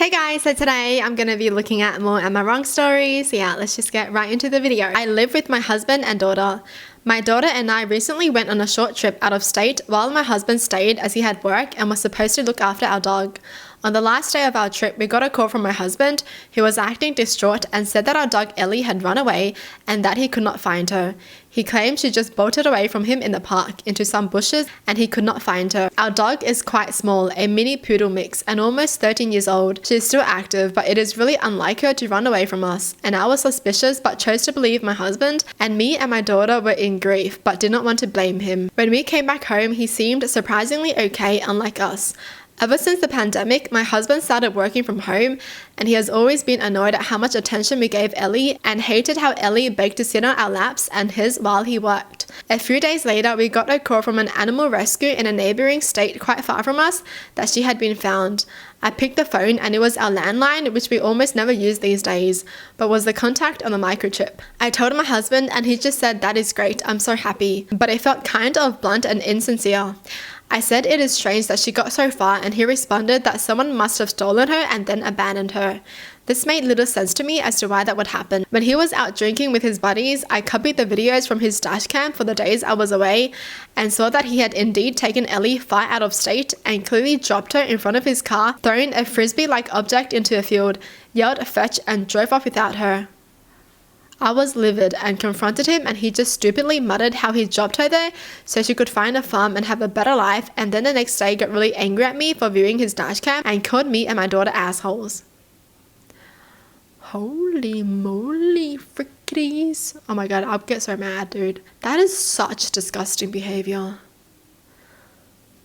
Hey guys, so today I'm going to be looking at more Am I Wrong stories. So yeah, let's just get right into the video. I live with my husband and daughter. My daughter and I recently went on a short trip out of state while my husband stayed as he had work and was supposed to look after our dog. On the last day of our trip, we got a call from my husband, who was acting distraught and said that our dog Ellie had run away and that he could not find her. He claimed she just bolted away from him in the park into some bushes and he could not find her. Our dog is quite small, a mini poodle mix and almost 13 years old. She is still active, but it is really unlike her to run away from us. And I was suspicious but chose to believe my husband, and me and my daughter were in grief but did not want to blame him. When we came back home, he seemed surprisingly okay, unlike us. Ever since the pandemic, my husband started working from home and he has always been annoyed at how much attention we gave Ellie and hated how Ellie begged to sit on our laps and his while he worked. A few days later, we got a call from an animal rescue in a neighboring state quite far from us that she had been found. I picked the phone and it was our landline, which we almost never use these days, but was the contact on the microchip. I told my husband and he just said, "That is great, I'm so happy," but it felt kind of blunt and insincere. I said it is strange that she got so far and he responded that someone must have stolen her and then abandoned her. This made little sense to me as to why that would happen. When he was out drinking with his buddies, I copied the videos from his dash cam for the days I was away and saw that he had indeed taken Ellie far out of state and clearly dropped her in front of his car, thrown a frisbee-like object into a field, yelled fetch and drove off without her. I was livid and confronted him and he just stupidly muttered how he dropped her there so she could find a farm and have a better life, and then the next day got really angry at me for viewing his dashcam and called me and my daughter assholes. Holy moly frickities. Oh my god, I'll get so mad, dude. That is such disgusting behavior.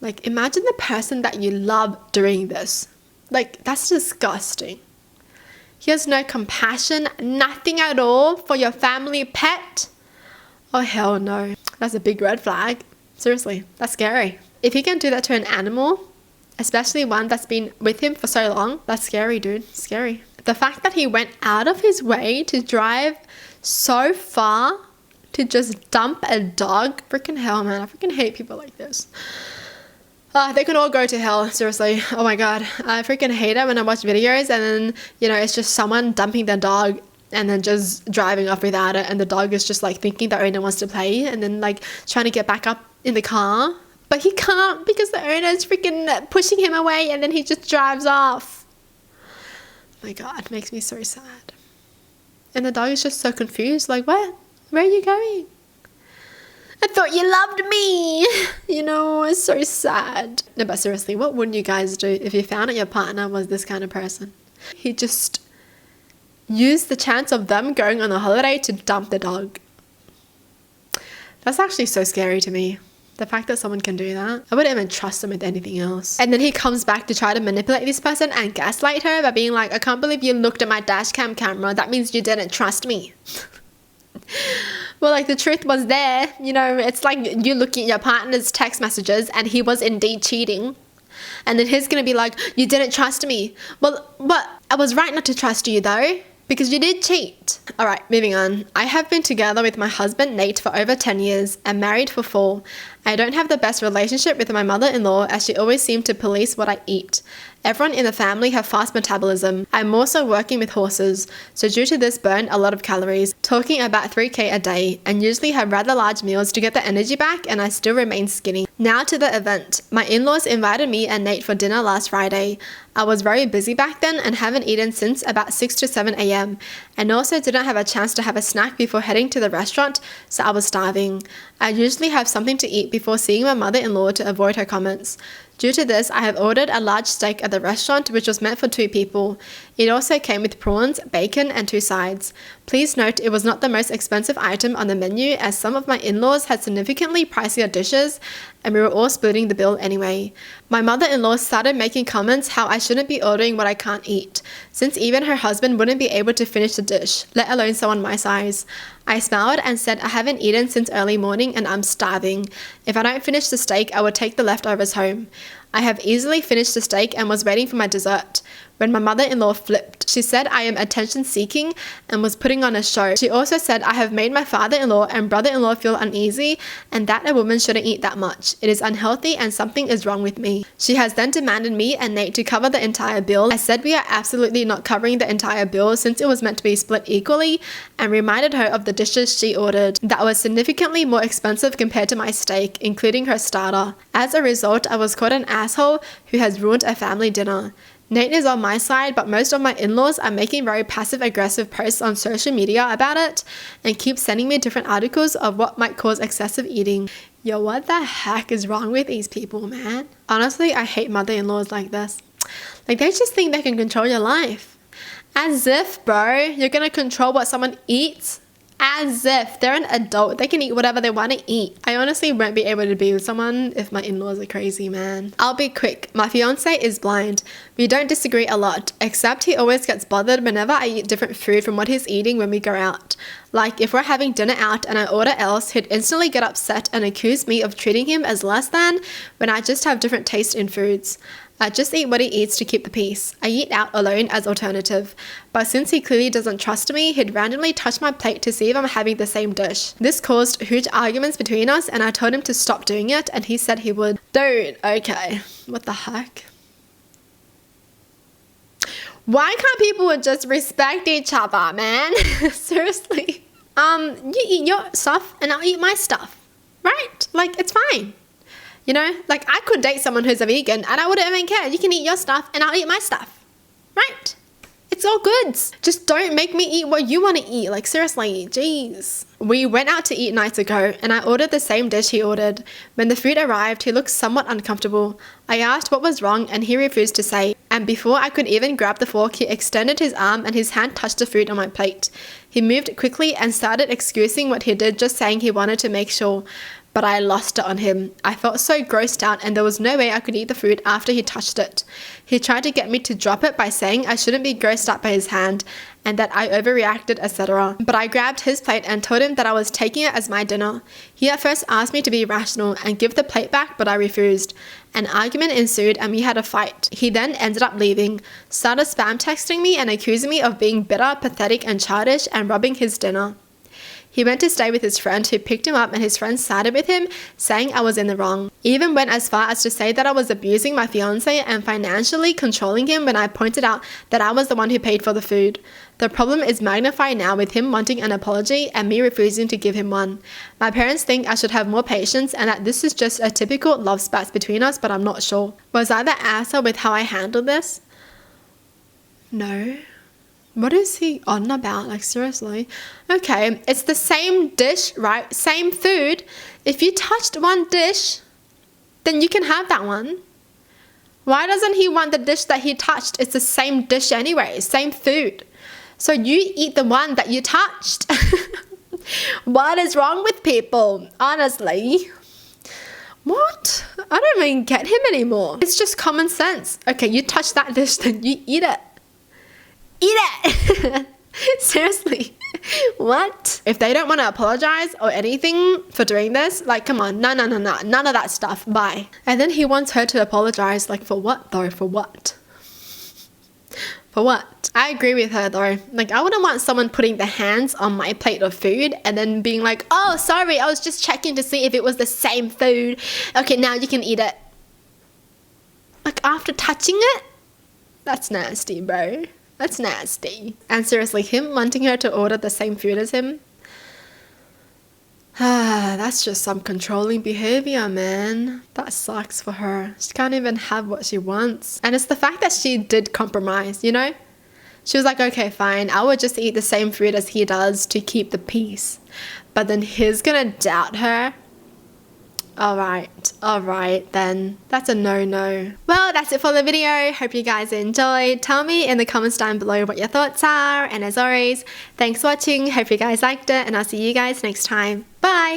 Like, imagine the person that you love doing this. Like, that's disgusting. He has no compassion, nothing at all for your family pet. Oh hell no. That's a big red flag. Seriously, that's scary. If he can do that to an animal, especially one that's been with him for so long, that's scary, dude. Scary. The fact that he went out of his way to drive so far to just dump a dog. Freaking hell, man. I freaking hate people like this. They can all go to hell, seriously. Oh my god. I freaking hate it when I watch videos and then, it's just someone dumping their dog and then just driving off without it, and the dog is just like thinking the owner wants to play and then like trying to get back up in the car. But he can't because the owner is freaking pushing him away and then he just drives off. Oh my god, it makes me so sad. And the dog is just so confused, like, what? Where are you going? I thought you loved me. It's so sad. No, but seriously, what would you guys do if you found out your partner was this kind of person? He just used the chance of them going on a holiday to dump the dog. That's actually so scary to me. The fact that someone can do that. I wouldn't even trust them with anything else. And then he comes back to try to manipulate this person and gaslight her by being like, "I can't believe you looked at my dash cam camera. That means you didn't trust me." Well, like, the truth was there. It's like you looking at your partner's text messages and he was indeed cheating. And then he's going to be like, "You didn't trust me." Well, what? I was right not to trust you though, because you did cheat. Alright, moving on. I have been together with my husband Nate for over 10 years and married for 4. I don't have the best relationship with my mother-in-law as she always seemed to police what I eat. Everyone in the family have fast metabolism. I'm also working with horses, so due to this burn a lot of calories, talking about 3k a day, and usually have rather large meals to get the energy back, and I still remain skinny. Now to the event. My in-laws invited me and Nate for dinner last Friday. I was very busy back then and haven't eaten since about 6 to 7 a.m. and also didn't have a chance to have a snack before heading to the restaurant, so I was starving. I usually have something to eat before seeing my mother-in-law to avoid her comments. Due to this, I have ordered a large steak at the restaurant, which was meant for 2 people. It also came with prawns, bacon, and 2 sides. Please note it was not the most expensive item on the menu, as some of my in-laws had significantly pricier dishes, and we were all splitting the bill anyway. My mother-in-law started making comments how I shouldn't be ordering what I can't eat, since even her husband wouldn't be able to finish the dish, let alone someone my size. I smiled and said I haven't eaten since early morning and I'm starving. If I don't finish the steak, I will take the leftovers home. I have easily finished the steak and was waiting for my dessert when my mother-in-law flipped. She said I am attention-seeking and was putting on a show. She also said I have made my father-in-law and brother-in-law feel uneasy and that a woman shouldn't eat that much. It is unhealthy and something is wrong with me. She has then demanded me and Nate to cover the entire bill. I said we are absolutely not covering the entire bill since it was meant to be split equally, and reminded her of the dishes she ordered that was significantly more expensive compared to my steak, including her starter. As a result, I was called an asshole who has ruined a family dinner. Nate is on my side, but most of my in-laws are making very passive-aggressive posts on social media about it and keep sending me different articles of what might cause excessive eating. Yo, what the heck is wrong with these people, man? Honestly, I hate mother-in-laws like this. Like, they just think they can control your life. As if, bro, you're gonna control what someone eats? As if they're an adult, they can eat whatever they want to eat. I honestly won't be able to be with someone if my in-laws are crazy, man. I'll be quick. My fiance is blind. We don't disagree a lot, except he always gets bothered whenever I eat different food from what he's eating when we go out. Like, if we're having dinner out and I order else, he'd instantly get upset and accuse me of treating him as less than when I just have different taste in foods. I just eat what he eats to keep the peace. I eat out alone as alternative. But since he clearly doesn't trust me, he'd randomly touch my plate to see if I'm having the same dish. This caused huge arguments between us and I told him to stop doing it and he said he would. Dude, okay. What the heck? Why can't people just respect each other, man? Seriously. You eat your stuff and I'll eat my stuff. Right? Like, it's fine. You know, like I could date someone who's a vegan and I wouldn't even care. You can eat your stuff and I'll eat my stuff. Right? It's all good. Just don't make me eat what you want to eat. Like seriously, jeez. We went out to eat nights ago and I ordered the same dish he ordered. When the food arrived, he looked somewhat uncomfortable. I asked what was wrong and he refused to say. And before I could even grab the fork, he extended his arm and his hand touched the food on my plate. He moved quickly and started excusing what he did, just saying he wanted to make sure. But I lost it on him. I felt so grossed out and there was no way I could eat the food after he touched it. He tried to get me to drop it by saying I shouldn't be grossed out by his hand and that I overreacted, etc. But I grabbed his plate and told him that I was taking it as my dinner. He at first asked me to be rational and give the plate back, but I refused. An argument ensued and we had a fight. He then ended up leaving, started spam texting me and accusing me of being bitter, pathetic and childish and robbing his dinner. He went to stay with his friend who picked him up and his friend sided with him, saying I was in the wrong. Even went as far as to say that I was abusing my fiancé and financially controlling him when I pointed out that I was the one who paid for the food. The problem is magnified now with him wanting an apology and me refusing to give him one. My parents think I should have more patience and that this is just a typical love spats between us, but I'm not sure. Was I the asshole with how I handled this? No. What is he on about? Like, seriously? Okay, it's the same dish, right? Same food. If you touched one dish, then you can have that one. Why doesn't he want the dish that he touched? It's the same dish anyway, same food. So you eat the one that you touched. What is wrong with people? Honestly. What? I don't even get him anymore. It's just common sense. Okay, you touch that dish, then you eat it. Eat it! Seriously. What? If they don't want to apologize or anything for doing this, like, come on, no, none of that stuff, bye. And then he wants her to apologize, like, for what though? For what? For what? I agree with her though. Like, I wouldn't want someone putting their hands on my plate of food and then being like, oh, sorry, I was just checking to see if it was the same food. Okay, now you can eat it. Like, after touching it? That's nasty, bro. That's nasty. And seriously, him wanting her to order the same food as him? That's just some controlling behavior, man. That sucks for her. She can't even have what she wants. And it's the fact that she did compromise, you know? She was like, okay, fine, I would just eat the same food as he does to keep the peace. But then he's gonna doubt her. Alright then. That's a no-no. Well, that's it for the video. Hope you guys enjoyed. Tell me in the comments down below what your thoughts are. And as always, thanks for watching. Hope you guys liked it and I'll see you guys next time. Bye!